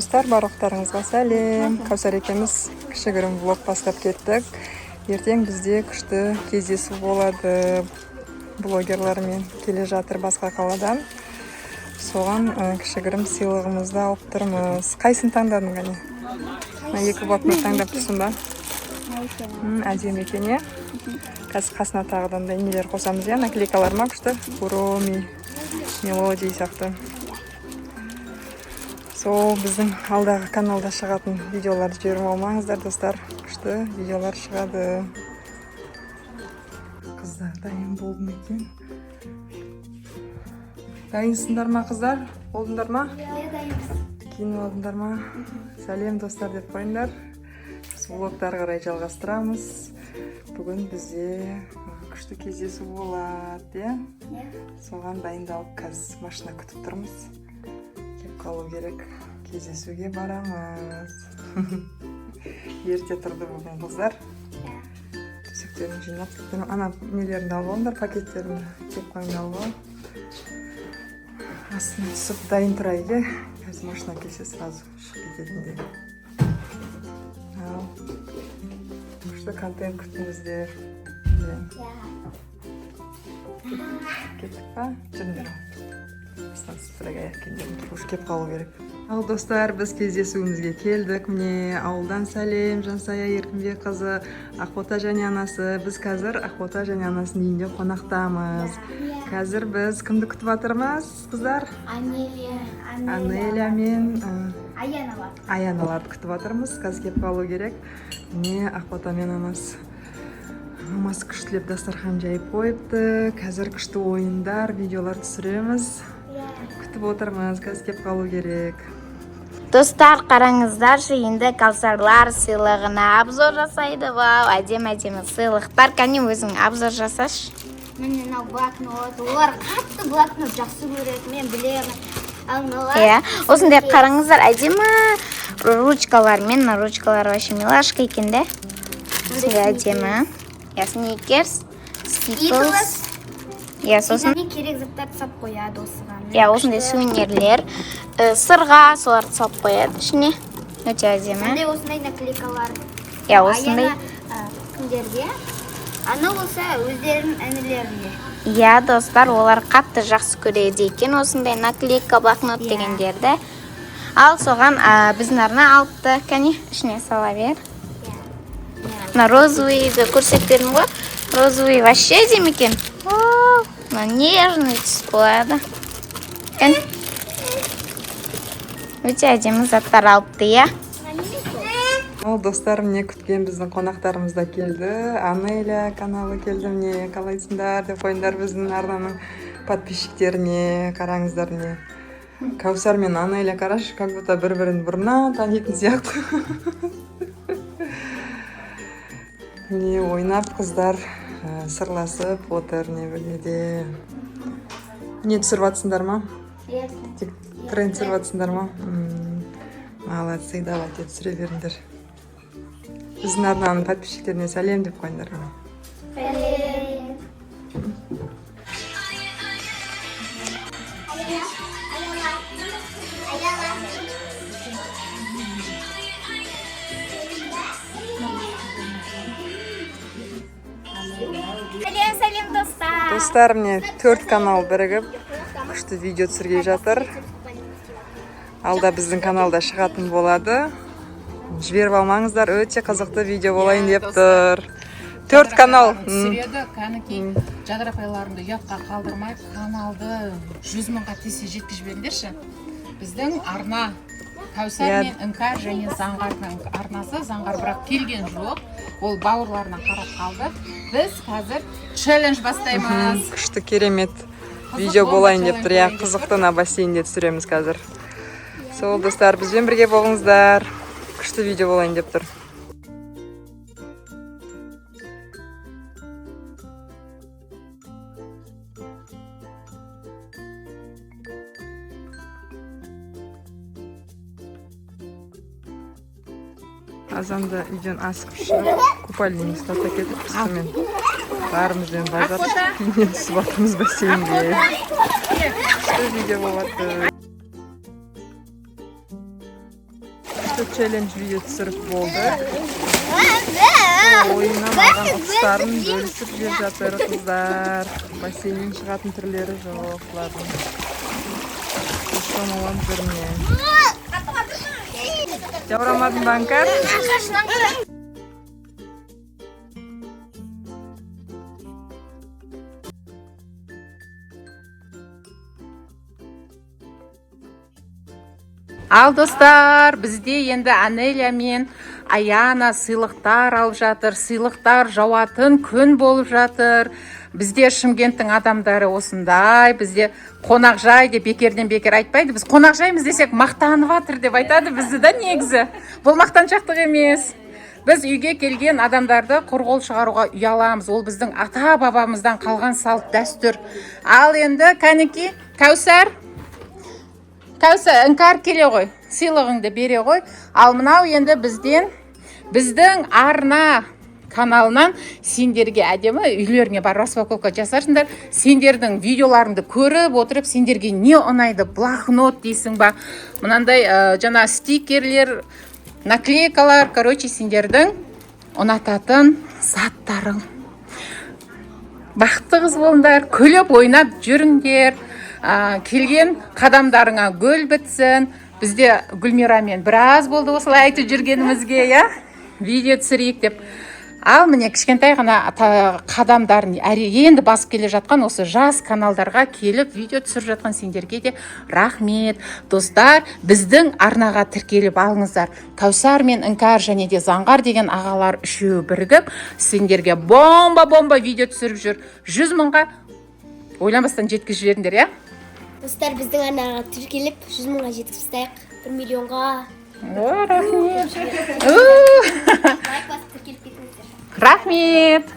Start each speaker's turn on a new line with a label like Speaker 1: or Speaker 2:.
Speaker 1: Достар, барлықтарыңызға сәлем. Кәусар екеміз кішігірім влог бастап кеттік. Ертең бізде күшті кездесу болады. Блогерлармен келе жатыр басқа қаладан. Соған кішігірім сыйлығымызды алып тұрмыз. Қайсын таңдадың ғане? Екі блокнот таңдап тұрсың ба? Әдемі екен, е? Қазір қасына тағыдан да нелер қосамыз, е? Наклейкалар ма күшті? Уроми, мелодия сияқты. Сол біздің алдағы каналда шығатын видеоларды жіберіп алмаңыздар, достар. Күшті видеолар шығады. Қыздар дайын болды ма екен? Дайынсыңдар ма, қыздар? Болдыңдар ма?
Speaker 2: Дайынбыз.
Speaker 1: Кейін болдыңдар ма? Сәлем, достар деп қойыңдар. Біз влогтары қарай жалғастырамыз. Бүгін бізде күшті кездесу болады, е? Соған дайындалып, қазір машина күтіп тұрмыз. Қалу керек, кездесуге барамыз. Ерте тұрды бүгін қыздар. Төсектерін жинап, ана нелерінді алып алыңдар, пакеттерін кеп қойыңды алып ал. Астына түсіп дайын тұрайы. Қазір машина келсе сразу шығып кететіндей. Ал, күшті контент күтіңіздер. Кеттік па? Жүріңдер ал. Кеп қалу керек. Ал достар, біз кездесуімізге келдік. Міне ауылдан сәлем, Жансая Еркінбек қызы, Ақбота және анасы. Біз қазір Ақбота және анасының үйінде қонақтамыз. Қазір біз кімді күтіп жатырмыз, қыздар? Анеля мен Аяналарды күтіп жатырмыз. Қазір кеп қалу керек. Міне Ақбота мен анасы. Мамасы күштілеп дастархан жайып қойыпты. Қазір күшті ойындар, видеолар түсіреміз. Күтіп отырмыз, қазір кеп қалу керек.
Speaker 2: Достар, қараңыздар, жиында Кәусарлар сыйлығына обзор жасайды. Вау, әдем-әдемі сыйлықтар. Кәне өзің обзор жасашы.
Speaker 3: Міне мынау блокнот, олар қатты блокнот жақсы көреді, мен білемін.
Speaker 2: Иә, осындай қараңыздар, әдемі ручкалар. Мен ручкалар вообще милашка екен де. Осындай әдемі. Сникерс, Скитлс. Сосын
Speaker 3: керек заттарды сап қояды осыған.
Speaker 2: Осындай сувенирлер, сырға соларды салып қояды ішіне. Өте әдемі.
Speaker 3: Осындай наклейкалар.
Speaker 2: Осындай.
Speaker 3: Кімдерге? Ана болса өздерінің інілеріне.
Speaker 2: Достар, олар қатты жақсы көреді екен осындай наклейка, блокнот дегендерді. Ал соған біздің арна алыпты. Кәне, ішіне сала бер. Мына розовыйды көрсеттерім ғой. Розовый вообще әдемі екен. Нежный түс болады. Өте әдемі заттар алыпты, е?
Speaker 1: Ал достар, міне күткен біздің қонақтарымыз да келді. Анеля каналы келді, міне қалайсыңдар деп қойыңдар біздің арнаның подписчиктеріне. Қараңыздар, міне Кәусар мен Анеля қарашы, как будто бір-бірін бұрыннан танитын сияқты. Міне ойнап қыздар сырласып отыр не бөледе. Не түсіріп атсыңдар ма? Тренд түсіріп атсыңдар ма? Молодцы, давайте түсіре беріңдер. Біздің арнаның подписчиктеріне сәлем деп қойыңдар.
Speaker 3: Сәлем, достар.
Speaker 1: Достар, міне 4 канал бірігіп күшті видео түсірген жатыр. Алда біздің каналда шығатын болады. Жіберіп алмаңыздар, өте қызықты видео болайын деп тұр. 4 канал.
Speaker 4: Түсіреді, кәнекей жадырапайларымды ұятқа қалдырмай, каналды 100 мыңға тесе жеткізіп беріңдерші. Біздің арна Кәусар мен Іңкәр және Заңғардың арнасы. Заңғар бірақ келген жоқ. Ол бауырларына қарап қалды. Біз қазір челлендж бастаймыз.
Speaker 1: Күшті керемет видео болайын деп тұр. Қызықтына бассейнде түсіреміз қазір. Сол достар, бізбен бірге болыңыздар. Күшті видео болайын деп тұр. Азанда үйден асып шығып, купальник ұстата кетіп кісімен барымызбен базар үйінен түсіп атымыз бассейнге. Күшті видео болады. фото челлендж видео түсіріп болды. Ойнамаған ұтыстарын бөлісіп жеп жатыр қыздар. Бассейннен шығатын түрлері жоқ бұлардың. Шомылам жүрме. Жаурамадың банкар?
Speaker 4: Ал достар, бізде енді Анеля мен Аяна сыйлықтар алып жатыр. Сыйлықтар жауатын күн болып жатыр. Бізде Шымкенттің адамдары осындай. Бізде қонақжай деп бекерден бекер айтпайды. Біз қонақжаймыз десек мақтанып жатыр деп айтады бізді да негізі. Бұл мақтаншақтық емес. Біз үйге келген адамдарды қорғол шығаруға ұяламыз. Ол біздің ата-бабамыздан қалған салт дәстүр. Ал енді кәнеки Кәусар іңкәр келе ғой, сыйлығыңды бере ғой. Ал мынау енді біздің арна каналынан сендерге әдемі үйлеріңе бар распаковка жасарсыңдар. Сендердің видеоларыңды көріп отырып, сендерге не ұнайды? Блокнот дейсің ба? Мынандай жаңа стикерлер, наклейкалар, короче, сендердің ұнататын заттарың. Бақытты қыз болыңдар, күліп ойнап жүріңдер. Келген қадамдарыңа гүл бітсін. Бізде Гүлмирамен біраз болды осылай айтып жүргенімізге, видео түсірейік деп. Ал міне кішкентай ғана қадамдарын енді басып келе жатқан осы жас каналдарға келіп видео түсіріп жатқан сендерге де рахмет. Достар, біздің арнаға тіркеліп алыңыздар. Кәусар мен Іңкәр және де Заңғар деген ағалар үшеуі бірігіп сендерге бомба видео түсіріп жүр. 100 мыңға ойланбастан жеткізіп жіберіңдер,
Speaker 3: Достар, біздің арнаға тіркеліп 100 мыңға жеткізсек, 1 миллионға.
Speaker 4: Рахмет.
Speaker 3: Лайк басып тіркеліп кетіңіздер.
Speaker 4: Рахмет.